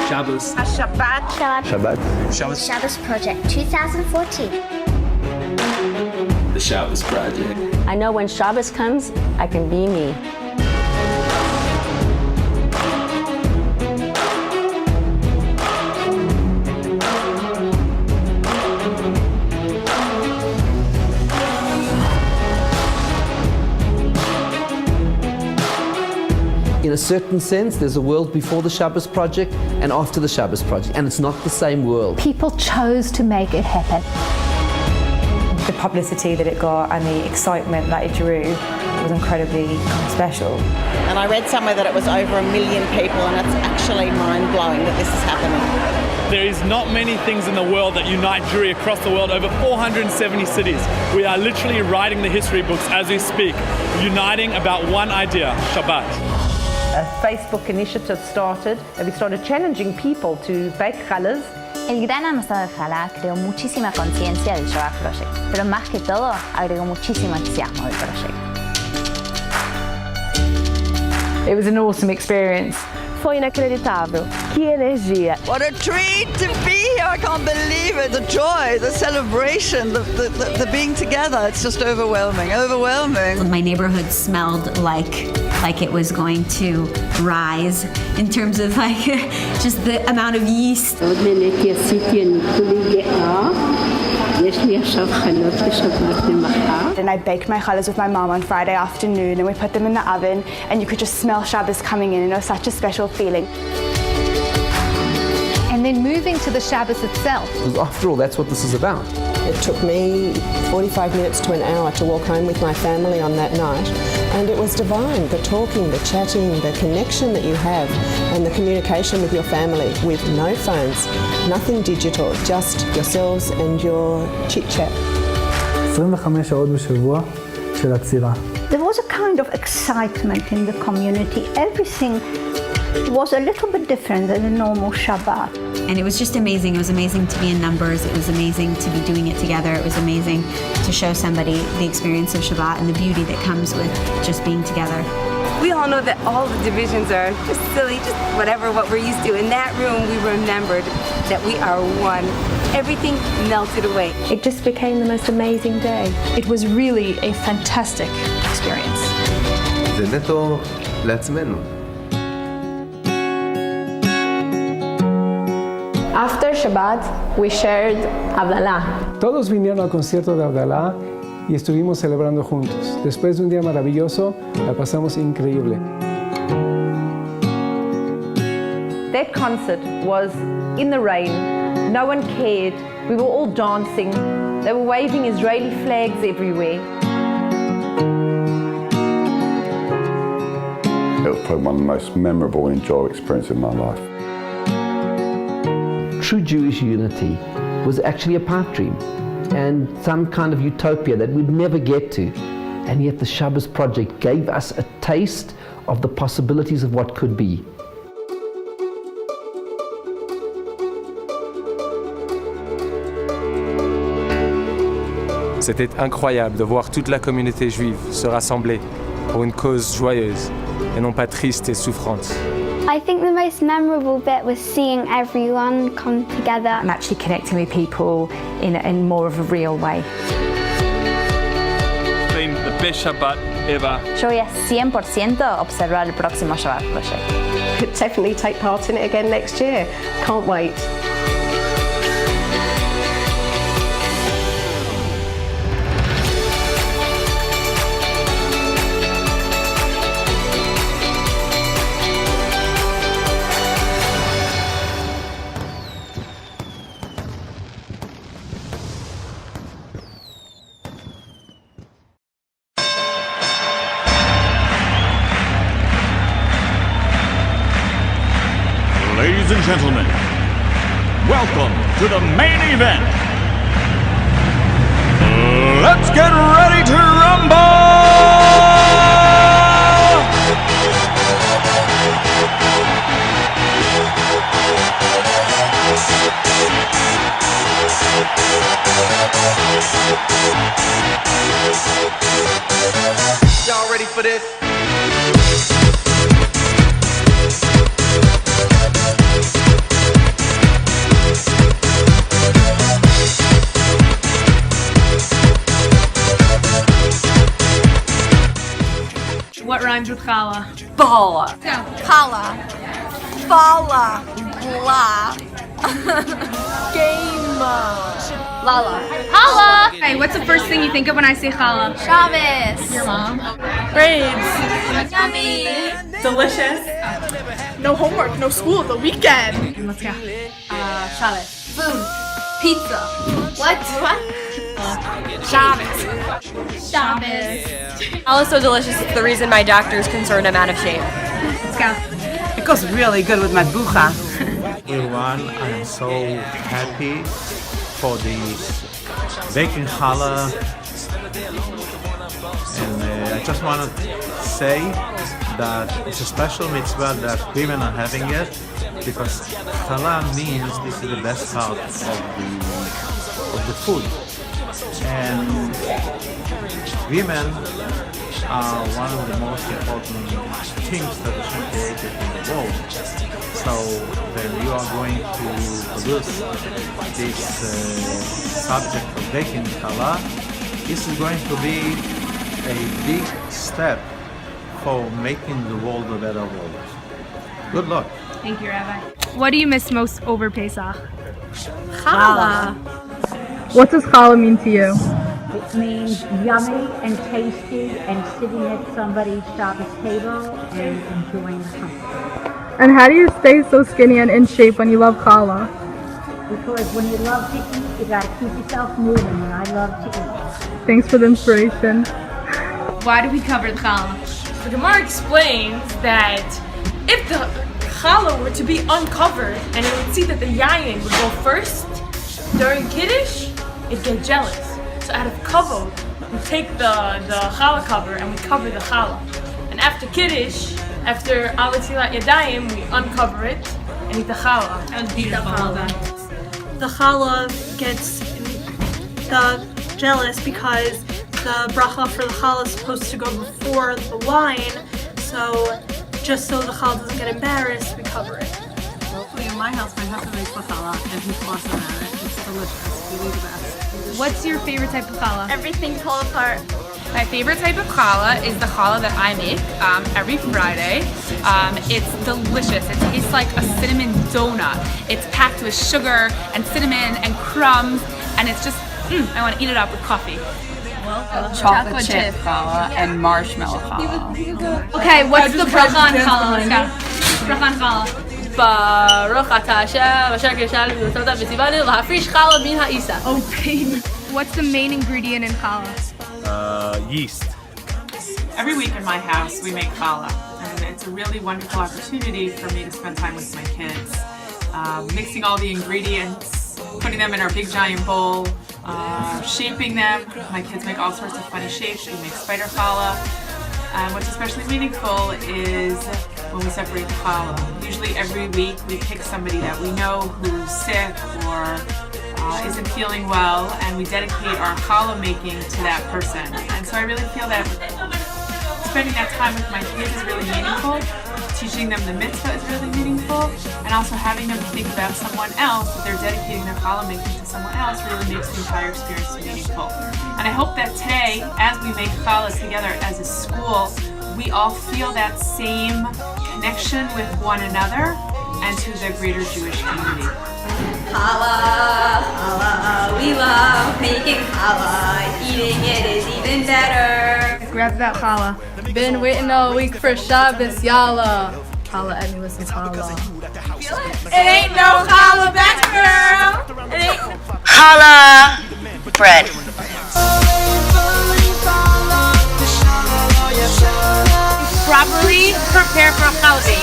Shabbos. Shabbat. Shabbat. Shabbos. Shabbos Project 2014. The Shabbos Project. I know when Shabbos comes, I can be me. In a certain sense, there's a world before the Shabbos Project and after the Shabbos Project, and it's not the same world. People chose to make it happen. The publicity that it got and the excitement that it drew was incredibly special. And I read somewhere that it was over 1 million people, and it's actually mind-blowing that this is happening. There is not many things in the world that unite Jewry across the world, over 470 cities. We are literally writing the history books as we speak, uniting about one idea, Shabbat. A Facebook initiative started, and we started challenging people to bake challahs. El gran amasado de challah creó muchísima conciencia del Shabbat Project, pero más que todo agregó muchísimo entusiasmo del proyecto. It was an awesome experience. Foi inacreditável. Que energia. What a treat to be here! I can't believe it. The joy, the celebration, the being together. It's just overwhelming, overwhelming. My neighborhood smelled like it was going to rise in terms of just the amount of yeast. And I baked my challahs with my mom on Friday afternoon, and we put them in the oven, and you could just smell Shabbos coming in, and it was such a special feeling. And then moving to the Shabbos itself. Because after all, that's what this is about. It took me 45 minutes to an hour to walk home with my family on that night, and it was divine. The talking, the chatting, the connection that you have, and the communication with your family with no phones, nothing digital, just yourselves and your chit-chat. 25 שעות בשבוע של עצירה. There was a kind of excitement in the community. Everything was a little bit different than a normal Shabbat. And it was just amazing. It was amazing to be in numbers. It was amazing to be doing it together. It was amazing to show somebody the experience of Shabbat and the beauty that comes with just being together. We all know that all the divisions are just silly, just whatever, what we're used to. In that room, we remembered that we are one. Everything melted away. It just became the most amazing day. It was really a fantastic experience. זה נטו לעצמנו. After Shabbat, we shared Havdalah. Todos vinieron al concierto de Havdalah y estuvimos celebrando juntos. Después de un día maravilloso, la pasamos increíble. That concert was in the rain. No one cared. We were all dancing. They were waving Israeli flags everywhere. It was probably one of the most memorable and enjoyable experiences of my life. True Jewish unity was actually a pipe dream and some kind of utopia that we'd never get to. And yet the Shabbos Project gave us a taste of the possibilities of what could be. C'était incroyable de voir toute la communauté juive se rassembler pour une cause joyeuse et non pas triste et souffrante. I think the most memorable bit was seeing everyone come together and actually connecting with people in more of a real way. It's been the best Shabbat ever. Yo voy a 100% observar el próximo Shabbat Project. Could definitely take part in it again next year. Can't wait. Ladies and gentlemen, welcome to the main event. Let's get ready to rumble! Y'all ready for this? rhymes with challah? Bala. Challah. Fala. Blah. Game. Lala. Challah! Hey, what's the first thing you think of when I say challah? Shabbos. Your mom? Braids. Yummy. Delicious. No homework, no school, the weekend. Let's go. Shabbos. Food. Pizza. What? Shabbos. Challah is so delicious, it's the reason my doctor is concerned I'm out of shape. Let's go. It goes really good with my bucha. Everyone, I am so happy for this baking challah, and I just want to say that it's a special mitzvah that women are having it, because challah means this is the best part of the food, and women are one of the most important things that is created in the world. So when you are going to produce this subject of baking challah, this is going to be a big step for making the world a better world. Good luck. Thank you, Rabbi. What do you miss most over Pesach? Challah. What does challah mean to you? It means yummy and tasty and sitting at somebody's Shabbos table and enjoying the company. And how do you stay so skinny and in shape when you love challah? Because when you love to eat, you gotta keep yourself moving, and I love to eat. Thanks for the inspiration. Why do we cover the challah? The Gemara explains that if the challah were to be uncovered and it would see that the yayin would go first during Kiddush, it'd get jealous. So out of kavod, we take the challah cover and we cover the challah. And after Kiddush, after Alatilat Yadayim, we uncover it and eat the challah. That was beautiful. The challah gets jealous because the bracha for the challah is supposed to go before the wine. So just so the challah doesn't get embarrassed, we cover it. Hopefully in my house, my husband makes the challah and he's awesome at it. It's delicious. Really the best. What's your favorite type of challah? Everything pulled apart. My favorite type of challah is the challah that I make every Friday. It's delicious. It tastes like a cinnamon donut. It's packed with sugar and cinnamon and crumbs, and it's just, I want to eat it up with coffee. Chocolate chip challah and marshmallow challah. Okay, what's the bracha on challah? Bracha on challah. Baruch atah Hashem, asher kishal v'yotzata v'tzivanu l'hafrish challah min ha'isa. Oh, baby. What's the main ingredient in challah? Yeast. Every week in my house, we make challah, and it's a really wonderful opportunity for me to spend time with my kids. Mixing all the ingredients, putting them in our big giant bowl, shaping them. My kids make all sorts of funny shapes. We make spider challah. What's especially meaningful is when we separate the challah. Usually every week we pick somebody that we know who's sick or isn't feeling well, and we dedicate our challah making to that person. And so I really feel that spending that time with my kids is really meaningful. Teaching them the mitzvah is really meaningful, and also having them think about someone else, that they're dedicating their challah making to someone else, really makes the entire experience meaningful. And I hope that today, as we make challah together as a school, we all feel that same connection with one another and to the greater Jewish community. Challah, challah, we love making challah. Eating it is even better. Grab that challah. Been waiting all week for Shabbos, yalla. Challah at me with some challah. It ain't no challah back, girl. It ain't Challah bread. Properly prepare for a challah.